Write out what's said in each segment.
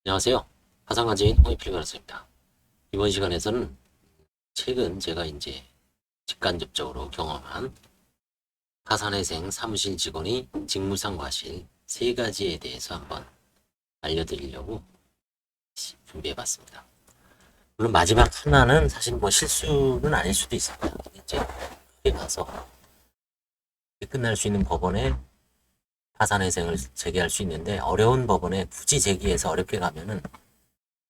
안녕하세요. 화상가진 홍익필가르스입니다. 이번 시간에서는 최근 제가 이제 직간접적으로 경험한 파산회생 사무실 직원이 직무상 과실 세 가지에 대해서 한번 알려드리려고 준비해봤습니다. 물론 마지막 하나는 사실 뭐 실수는 아닐 수도 있습니다. 이제 그게 가서 끝날 수 있는 법원에 파산회생을 제기할 수 있는데 어려운 법원에 굳이 제기해서 어렵게 가면은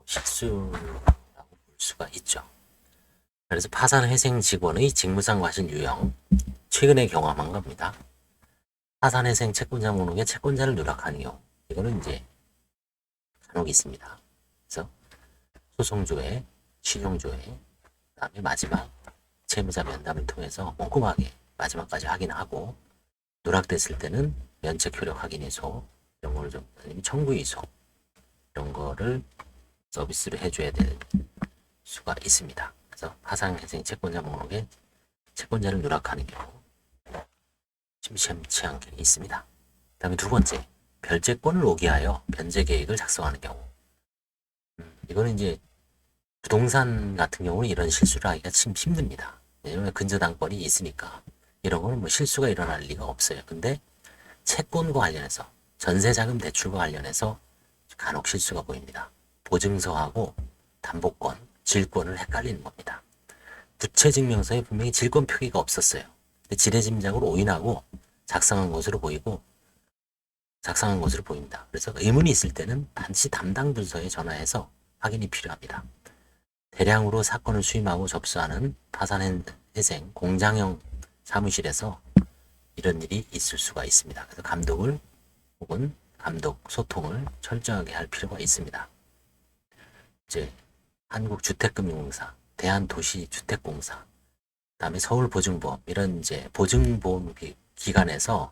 실수라고 볼 수가 있죠. 그래서 파산회생 직원의 직무상 과실 유형, 최근에 경험한 겁니다. 파산회생 채권자 목록에 채권자를 누락하는 경우, 이거는 이제 간혹 있습니다. 그래서 소송조회, 신용조회, 그 다음에 마지막 채무자 면담을 통해서 꼼꼼하게 마지막까지 확인하고 누락됐을 때는 면책 효력 확인해서 이런 거를 좀 아니면 청구이소 이런 거를 서비스로 해줘야 될 수가 있습니다. 그래서 파산회생 채권자 목록에 채권자를 누락하는 경우 심심치 않게 있습니다. 그 다음에 두 번째, 별채권을 오기하여 변제 계획을 작성하는 경우. 이거는 이제 부동산 같은 경우는 이런 실수를 하기가 참 힘듭니다. 왜냐면 근저당권이 있으니까 이런 거는 뭐 실수가 일어날 리가 없어요. 근데 채권과 관련해서 전세자금 대출과 관련해서 간혹 실수가 보입니다. 보증서하고 담보권, 질권을 헷갈리는 겁니다. 부채증명서에 분명히 질권 표기가 없었어요. 지레짐작으로 오인하고 작성한 것으로 보입니다. 그래서 의문이 있을 때는 반드시 담당 부서에 전화해서 확인이 필요합니다. 대량으로 사건을 수임하고 접수하는 파산회생 공장형 사무실에서 이런 일이 있을 수가 있습니다. 그래서 감독을 혹은 감독 소통을 철저하게 할 필요가 있습니다. 이제 한국주택금융공사, 대한도시주택공사, 그다음에 서울보증보험 이런 이제 보증보험 기관에서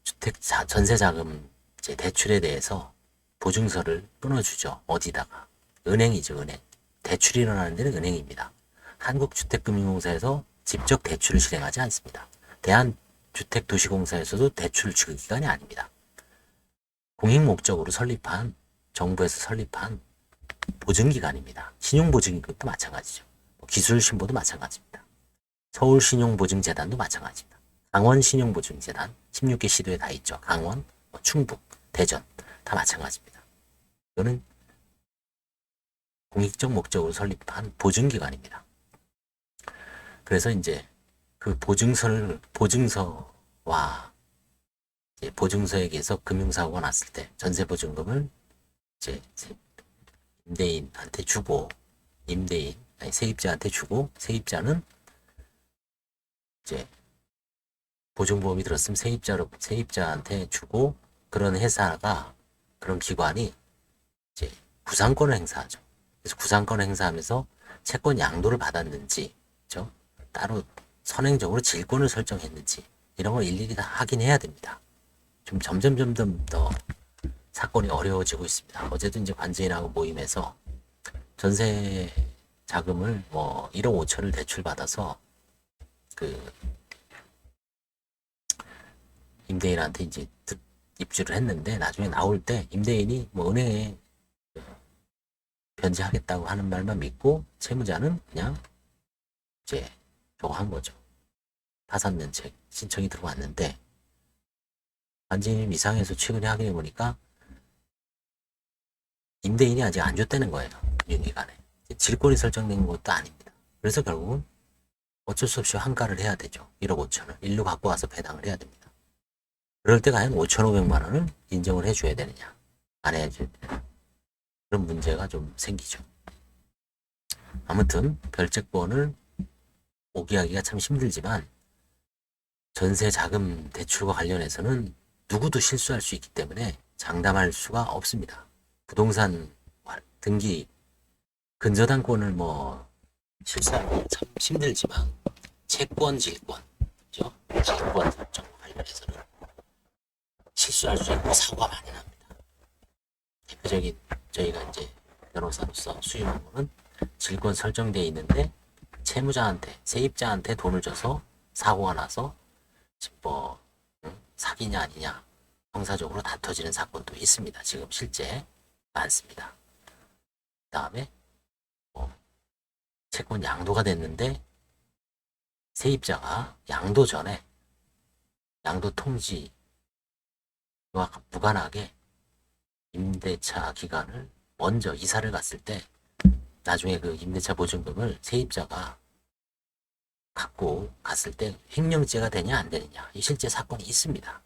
주택 전세자금 이제 대출에 대해서 보증서를 끊어주죠. 어디다가 은행이죠, 은행. 대출이 일어나는 데는 은행입니다. 한국주택금융공사에서 직접 대출을 실행하지 않습니다. 대한주택도시공사에서도 대출 취급기관이 아닙니다. 공익 목적으로 설립한 정부에서 설립한 보증기관입니다. 신용보증기관도 마찬가지죠. 기술신보도 마찬가지입니다. 서울신용보증재단도 마찬가지입니다. 강원신용보증재단 16개 시도에 다 있죠. 강원, 충북, 대전 다 마찬가지입니다. 이거는 공익적 목적으로 설립한 보증기관입니다. 그래서 이제 그 보증서와 보증서에 의해서 금융사고가 났을 때 전세보증금을 이제 임대인한테 주고 세입자한테 주고 세입자는 이제 보증보험이 들었으면 세입자한테 주고 그런 회사가 그런 기관이 이제 구상권을 행사하죠. 그래서 구상권을 행사하면서 채권 양도를 받았는지, 그렇죠? 따로 선행적으로 질권을 설정했는지 이런 걸 일일이 다 확인해야 됩니다. 좀 점점 더 사건이 어려워지고 있습니다. 어제도 이제 관제인하고 모임에서 전세 자금을 뭐 1억 5천을 대출 받아서 그 임대인한테 이제 입주를 했는데 나중에 나올 때 임대인이 뭐 은행에 변제하겠다고 하는 말만 믿고 채무자는 그냥 이제 저거 한 거죠. 파산 면책 신청이 들어왔는데 관제인이 이상해서 최근에 확인해 보니까 임대인이 아직 안 줬다는 거예요. 유기간에 질권이 설정된 것도 아닙니다. 그래서 결국은 어쩔 수 없이 환가를 해야 되죠. 1억 5천을 일로 갖고 와서 배당을 해야 됩니다. 그럴 때 과연 5,500만 원을 인정을 해줘야 되느냐 안 해줘야 되느냐 그런 문제가 좀 생기죠. 아무튼 별채권을 오기하기가 참 힘들지만 전세 자금 대출과 관련해서는 누구도 실수할 수 있기 때문에 장담할 수가 없습니다. 부동산 등기 근저당권을 뭐 실수하기 참 힘들지만 채권 질권, 그죠? 질권 설정 관련해서는 실수할 수 있고 사고가 많이 납니다. 대표적인 저희가 이제 변호사로서 수임한 거는 질권 설정되어 있는데 채무자한테 세입자한테 돈을 줘서 사고가 나서 뭐 사기냐 아니냐 형사적으로 다퉈지는 사건도 있습니다. 지금 실제 많습니다. 그 다음에 채권 양도가 됐는데 세입자가 양도 전에 양도 통지와 무관하게 임대차 기간을 먼저 이사를 갔을 때 나중에 그 임대차 보증금을 세입자가 갖고 갔을 때 횡령죄가 되냐 안 되느냐, 이 실제 사건이 있습니다.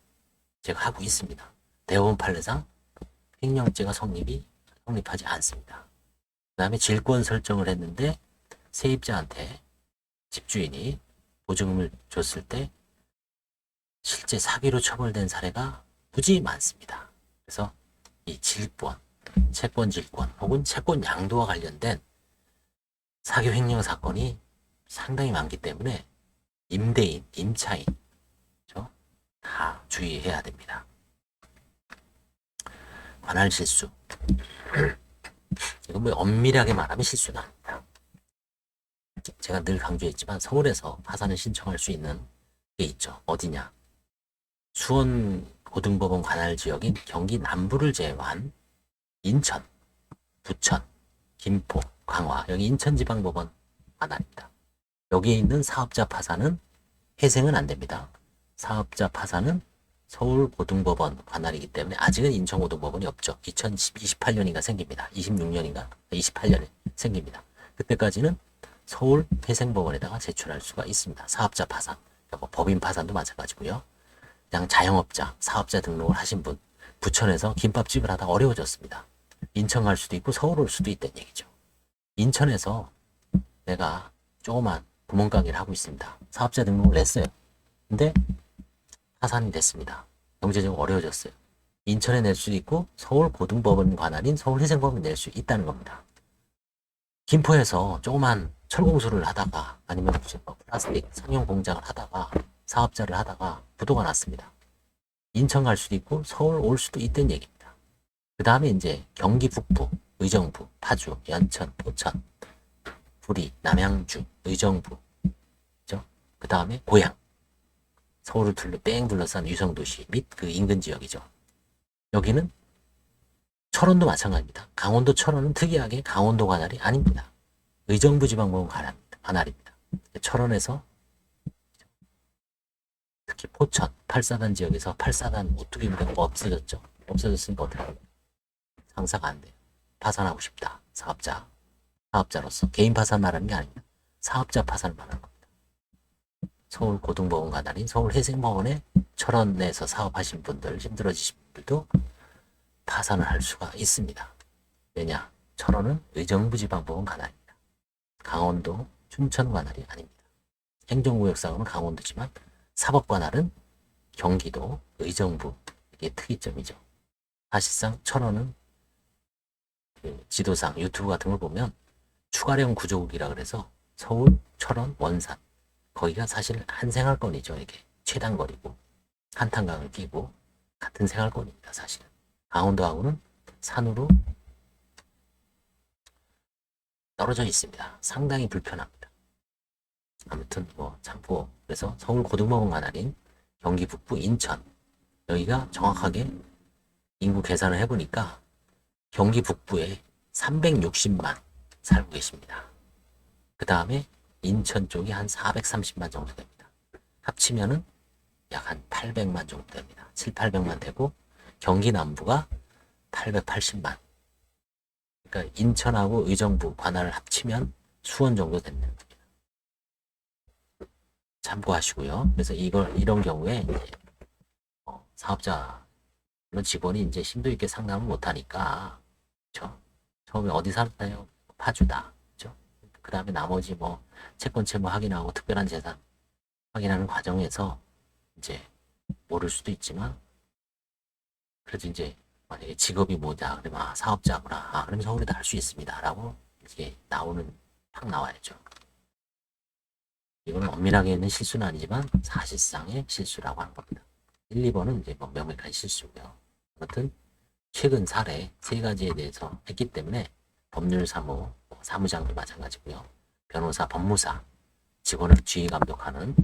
제가 하고 있습니다. 대법원 판례상 횡령죄가 성립하지 않습니다. 그 다음에 질권 설정을 했는데 세입자한테 집주인이 보증금을 줬을 때 실제 사기로 처벌된 사례가 무지 많습니다. 그래서 이 질권, 채권 질권 혹은 채권 양도와 관련된 사기 횡령 사건이 상당히 많기 때문에 임대인, 임차인 다 주의해야 됩니다. 관할 실수, 이건 뭐 엄밀하게 말하면 실수는 아닙니다. 제가 늘 강조했지만 서울에서 파산을 신청할 수 있는 게 있죠. 어디냐? 수원 고등법원 관할 지역인 경기 남부를 제외한 인천, 부천, 김포, 강화, 여기 인천지방법원 관할입니다. 여기에 있는 사업자 파산은 회생은 안 됩니다. 사업자 파산은 서울고등법원 관할이기 때문에 아직은 인천고등법원이 없죠. 2028년인가 생깁니다. 26년인가 28년에 생깁니다. 그때까지는 서울회생법원에다가 제출할 수가 있습니다. 사업자 파산, 뭐 법인 파산도 마찬가지고요. 그냥 자영업자, 사업자 등록을 하신 분, 부천에서 김밥집을 하다 어려워졌습니다. 인천 갈 수도 있고 서울 올 수도 있다는 얘기죠. 인천에서 내가 조그만 구멍가게를 하고 있습니다. 사업자 등록을 냈어요. 근데 파산이 됐습니다. 경제적으로 어려워졌어요. 인천에 낼 수도 있고 서울 고등법원 관할인 서울회생법원에 낼 수 있다는 겁니다. 김포에서 조그만 철공소를 하다가 아니면 무슨 플라스틱 상용 공장을 하다가 사업자를 하다가 부도가 났습니다. 인천 갈 수도 있고 서울 올 수도 있다는 얘기입니다. 그 다음에 이제 경기 북부, 의정부, 파주, 연천, 포천, 구리, 남양주, 의정부, 그 다음에 고양, 서울을 뺑 둘러싼 위성도시 및 그 인근 지역이죠. 여기는 철원도 마찬가지입니다. 강원도 철원은 특이하게 강원도 관할이 아닙니다. 의정부 지방법원 관할입니다. 철원에서 특히 포천, 8사단 지역에서 8사단 오뚜기 부대가 없어졌죠. 없어졌으니까 어떻게 합니까? 상사가 안 돼요. 파산하고 싶다. 사업자로서 개인 파산 말하는 게 아닙니다. 사업자 파산을 말하는 겁니다. 서울고등법원 관할인 서울회생법원에 철원에서 사업하신 분들, 힘들어지신 분들도 파산을 할 수가 있습니다. 왜냐? 철원은 의정부 지방법원 관할입니다. 강원도, 춘천 관할이 아닙니다. 행정구역상으로는 강원도지만 사법 관할은 경기도, 의정부, 이게 특이점이죠. 사실상 철원은 그 지도상 유튜브 같은 걸 보면 추가령 구조국이라 그래서 서울, 철원, 원산 거기가 사실 한 생활권이죠. 이게 최단거리고 한탄강을 끼고 같은 생활권입니다. 사실은 강원도하고는 산으로 떨어져 있습니다. 상당히 불편합니다. 아무튼 뭐 참고, 그래서 서울고등법원 관할인 경기 북부 인천, 여기가 정확하게 인구 계산을 해보니까 경기 북부에 360만 살고 계십니다. 그 다음에 인천 쪽이 한 430만 정도 됩니다. 합치면은 약 한 800만 정도 됩니다. 7, 800만 되고 경기 남부가 880만. 그러니까 인천하고 의정부 관할을 합치면 수원 정도 되는 겁니다. 참고하시고요. 그래서 이런 경우에 이제 사업자 직원이 이제 심도 있게 상담을 못하니까, 그렇죠? 처음에 어디 살까요? 파주다, 그렇죠? 그 다음에 나머지 뭐 채권 채무 확인하고 특별한 재산 확인하는 과정에서 이제 모를 수도 있지만, 그래도 이제 만약에 직업이 뭐냐 그러면 사업자구나, 그럼 서울에다 할 수 있습니다라고 이게 팍 나와야죠. 이건 엄밀하게는 실수는 아니지만 사실상의 실수라고 하는 겁니다. 1, 2번은 이제 뭐 명백한 실수고요. 아무튼 최근 사례 3가지에 대해서 했기 때문에 법률사무, 사무장도 마찬가지고요. 변호사, 법무사, 직원을 지휘 감독하는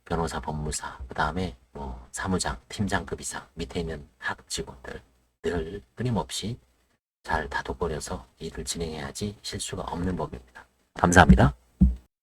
변호사, 법무사, 그 다음에 뭐 사무장, 팀장급 이상 밑에 있는 학 직원들 늘 끊임없이 잘 다독거려서 일을 진행해야지 실수가 없는 법입니다. 감사합니다.